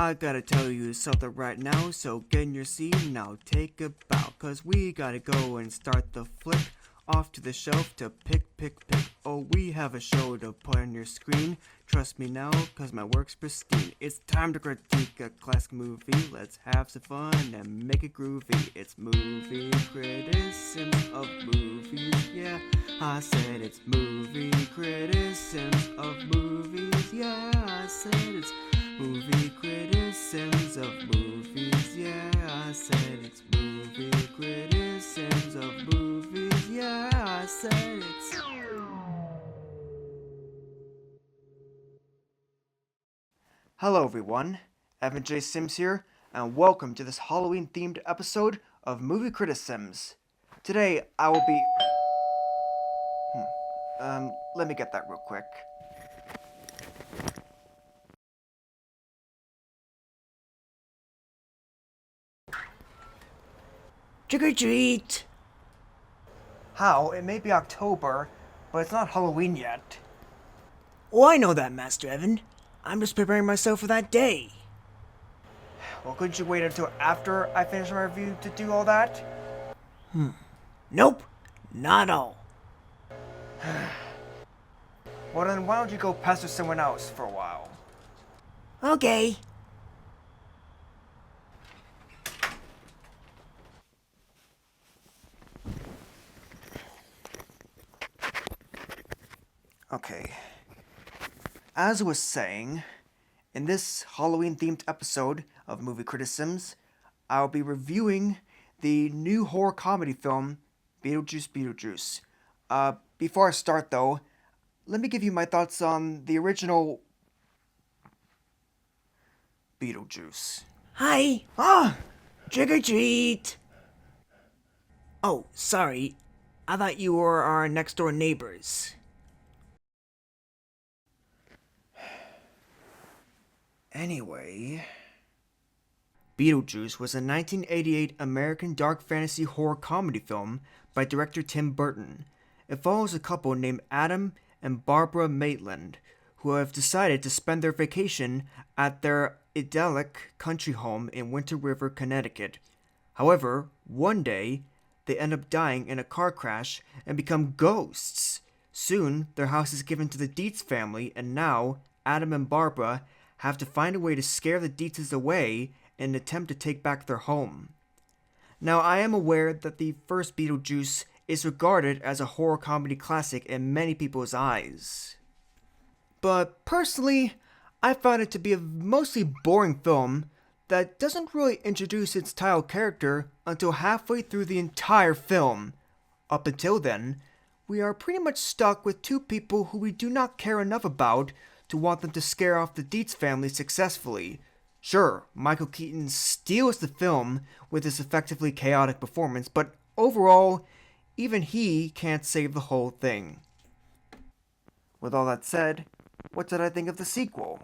I gotta tell you something right now, so get in your seat and I'll take a bow. Cause we gotta go and start the flick off to the shelf to pick. Oh, we have a show to put on your screen. Trust me now, cause my work's pristine. It's time to critique a classic movie. Let's have some fun and make it groovy. It's movie criticisms of movies, yeah. I said it's movie criticisms of movies, yeah. I said it's movie criticisms of movies, yeah. I said it's movie criticisms of movies, yeah. I said it's... Hello everyone, Evan&AudreyS here, and welcome to this Halloween-themed episode of Movie Critisims. Today, I will be... let me get that real quick. Trick or treat! How? It may be October, but it's not Halloween yet. Oh, I know that, Master Evan. I'm just preparing myself for that day. Well, couldn't you wait until after I finish my review to do all that? Nope, not all. Well then, why don't you go pester someone else for a while? Okay. Okay. As I was saying, in this Halloween-themed episode of Movie Criticisms, I'll be reviewing the new horror comedy film, Beetlejuice. Before I start though, let me give you my thoughts on the original Beetlejuice. Hi. Trick or treat! Oh, sorry. I thought you were our next-door neighbors. Anyway, Beetlejuice was a 1988 American dark fantasy horror comedy film by director Tim Burton. It follows a couple named Adam and Barbara Maitland, who have decided to spend their vacation at their idyllic country home in Winter River, Connecticut. However, one day, they end up dying in a car crash and become ghosts. Soon, their house is given to the Dietz family, and now, Adam and Barbara have to find a way to scare the Dietzes away in an attempt to take back their home. Now, I am aware that the first Beetlejuice is regarded as a horror comedy classic in many people's eyes. But personally, I found it to be a mostly boring film that doesn't really introduce its title character until halfway through the entire film. Up until then, we are pretty much stuck with two people who we do not care enough about to want them to scare off the Dietz family successfully. Sure, Michael Keaton steals the film with his effectively chaotic performance, but overall, even he can't save the whole thing. With all that said, what did I think of the sequel?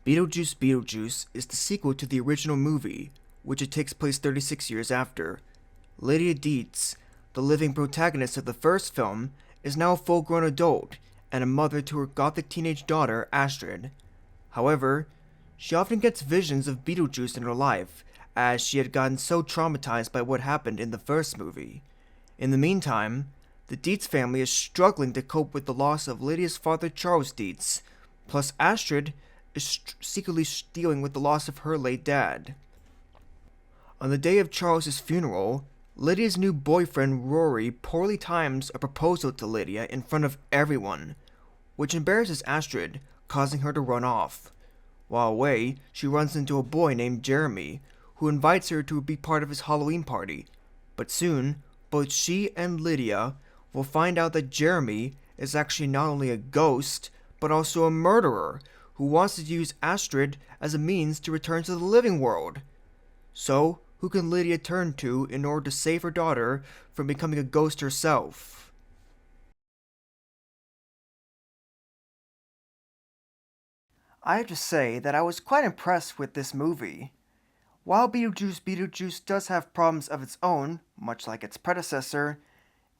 Beetlejuice is the sequel to the original movie, which it takes place 36 years after. Lydia Dietz, the living protagonist of the first film, is now a full-grown adult and a mother to her gothic teenage daughter, Astrid. However, she often gets visions of Beetlejuice in her life, as she had gotten so traumatized by what happened in the first movie. In the meantime, the Dietz family is struggling to cope with the loss of Lydia's father, Charles Dietz, plus Astrid is secretly dealing with the loss of her late dad. On the day of Charles's funeral, Lydia's new boyfriend, Rory, poorly times a proposal to Lydia in front of everyone, which embarrasses Astrid, causing her to run off. While away, she runs into a boy named Jeremy, who invites her to be part of his Halloween party. But soon, both she and Lydia will find out that Jeremy is actually not only a ghost, but also a murderer, who wants to use Astrid as a means to return to the living world. So, who can Lydia turn to in order to save her daughter from becoming a ghost herself? I have to say that I was quite impressed with this movie. While Beetlejuice does have problems of its own, much like its predecessor,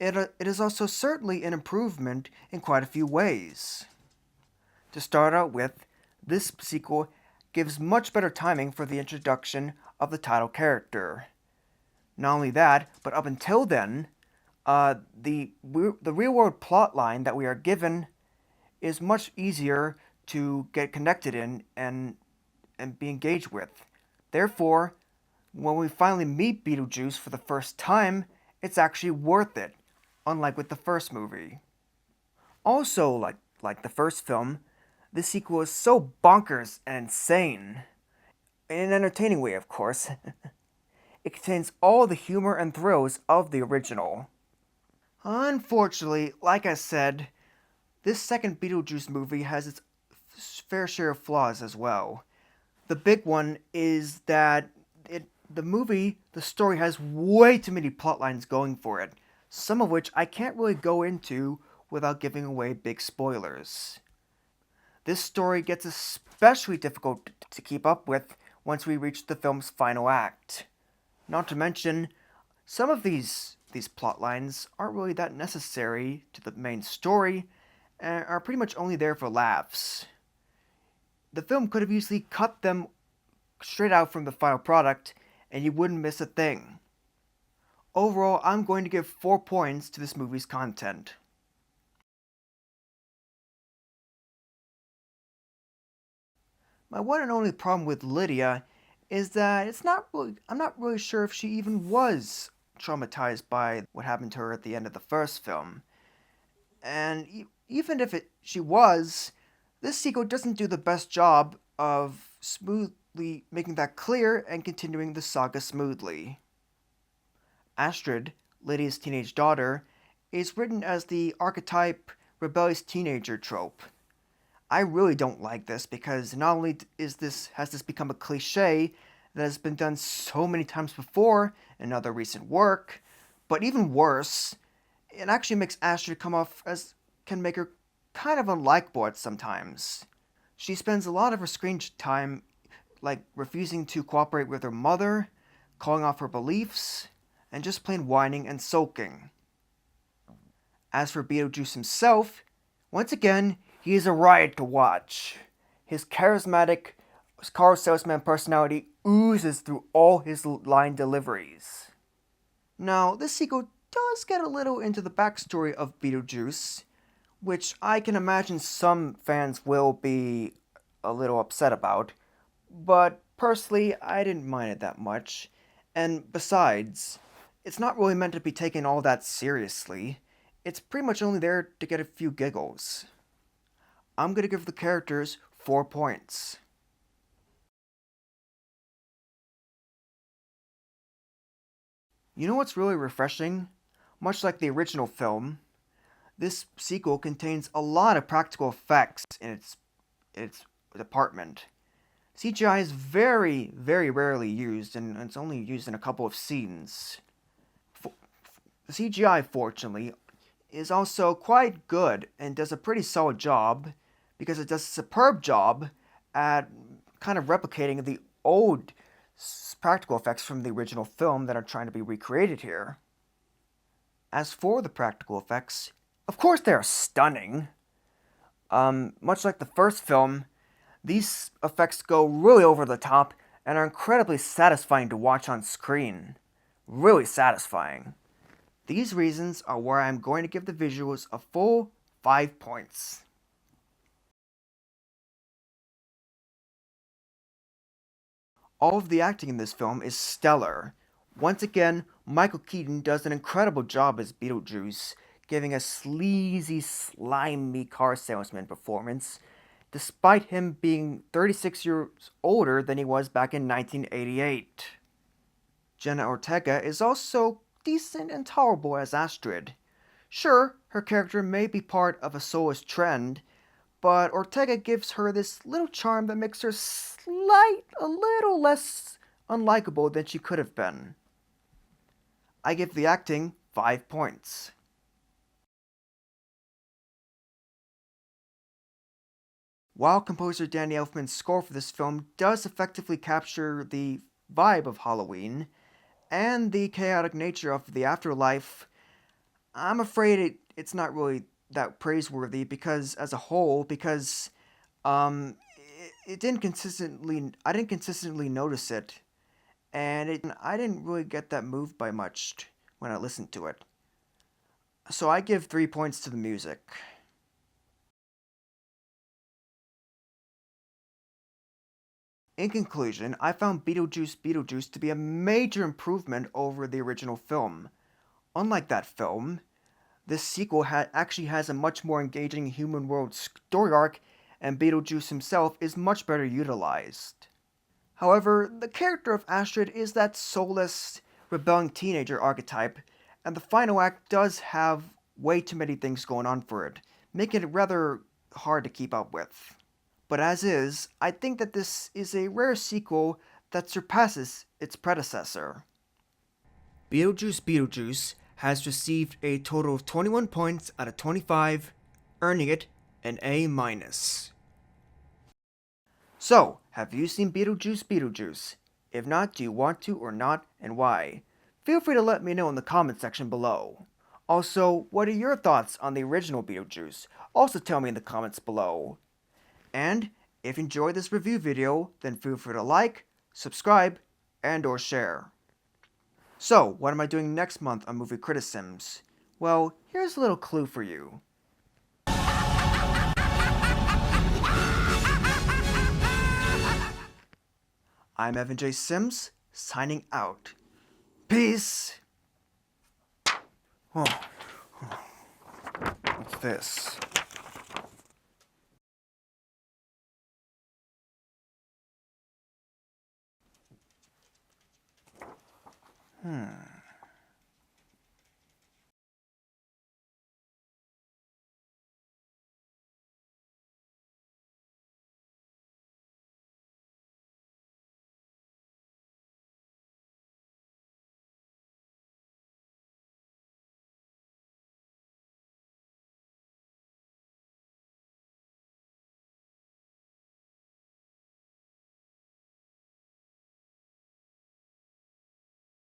it is also certainly an improvement in quite a few ways. To start out with, this sequel gives much better timing for the introduction of the title character. Not only that, but up until then, the real-world plot line that we are given is much easier to get connected in and be engaged with. Therefore, when we finally meet Beetlejuice for the first time, it's actually worth it, unlike with the first movie. Also, like the first film, this sequel is so bonkers and insane. In an entertaining way, of course. It contains all the humor and thrills of the original. Unfortunately, like I said, this second Beetlejuice movie has its fair share of flaws as well. The big one is that the story has way too many plot lines going for it, some of which I can't really go into without giving away big spoilers. This story gets especially difficult to keep up with once we reach the film's final act. Not to mention, some of these plot lines aren't really that necessary to the main story and are pretty much only there for laughs. The film could have easily cut them straight out from the final product and you wouldn't miss a thing. Overall, I'm going to give 4 points to this movie's content. My one and only problem with Lydia is that I'm not really sure if she even was traumatized by what happened to her at the end of the first film. And even if she was, this sequel doesn't do the best job of smoothly making that clear and continuing the saga smoothly. Astrid, Lydia's teenage daughter, is written as the archetype rebellious teenager trope. I really don't like this because not only has this become a cliche that has been done so many times before in other recent work, but even worse, it actually makes Astrid come off as can make her kind of unlikable at sometimes. She spends a lot of her screen time refusing to cooperate with her mother, calling off her beliefs, and just plain whining and sulking. As for Beetlejuice himself, once again, he is a riot to watch. His charismatic car salesman personality oozes through all his line deliveries. Now, this sequel does get a little into the backstory of Beetlejuice, which I can imagine some fans will be a little upset about, but personally, I didn't mind it that much. And besides, it's not really meant to be taken all that seriously. It's pretty much only there to get a few giggles. I'm going to give the characters 4 points. You know what's really refreshing? Much like the original film, this sequel contains a lot of practical effects in its department. CGI is very, very rarely used, and it's only used in a couple of scenes. The CGI, fortunately, is also quite good and does a pretty solid job because it does a superb job at kind of replicating the old practical effects from the original film that are trying to be recreated here. As for the practical effects, of course they are stunning. Much like the first film, these effects go really over the top and are incredibly satisfying to watch on screen. Really satisfying. These reasons are where I'm going to give the visuals a full 5 points. All of the acting in this film is stellar. Once again, Michael Keaton does an incredible job as Beetlejuice, giving a sleazy, slimy car salesman performance, despite him being 36 years older than he was back in 1988. Jenna Ortega is also decent and tolerable as Astrid. Sure, her character may be part of a soulless trend, but Ortega gives her this little charm that makes her a little less unlikable than she could have been. I give the acting 5 points. While composer Danny Elfman's score for this film does effectively capture the vibe of Halloween and the chaotic nature of the afterlife, I'm afraid it's not really that praiseworthy because, as a whole, I didn't consistently notice it, and I didn't really get that moved by much when I listened to it. So I give 3 points to the music. In conclusion, I found Beetlejuice to be a major improvement over the original film. Unlike that film, this sequel actually has a much more engaging human world story arc, and Beetlejuice himself is much better utilized. However, the character of Astrid is that soulless, rebelling teenager archetype, and the final act does have way too many things going on for it, making it rather hard to keep up with. But as is, I think that this is a rare sequel that surpasses its predecessor. Beetlejuice has received a total of 21 points out of 25, earning it an A-. So, have you seen Beetlejuice? If not, do you want to or not, and why? Feel free to let me know in the comment section below. Also, what are your thoughts on the original Beetlejuice? Also tell me in the comments below. And if you enjoyed this review video, then feel free to like, subscribe, and or share. So, what am I doing next month on Movie Critisims? Well, here's a little clue for you. I'm Evan&AudreyS, signing out. Peace! Oh, what's this?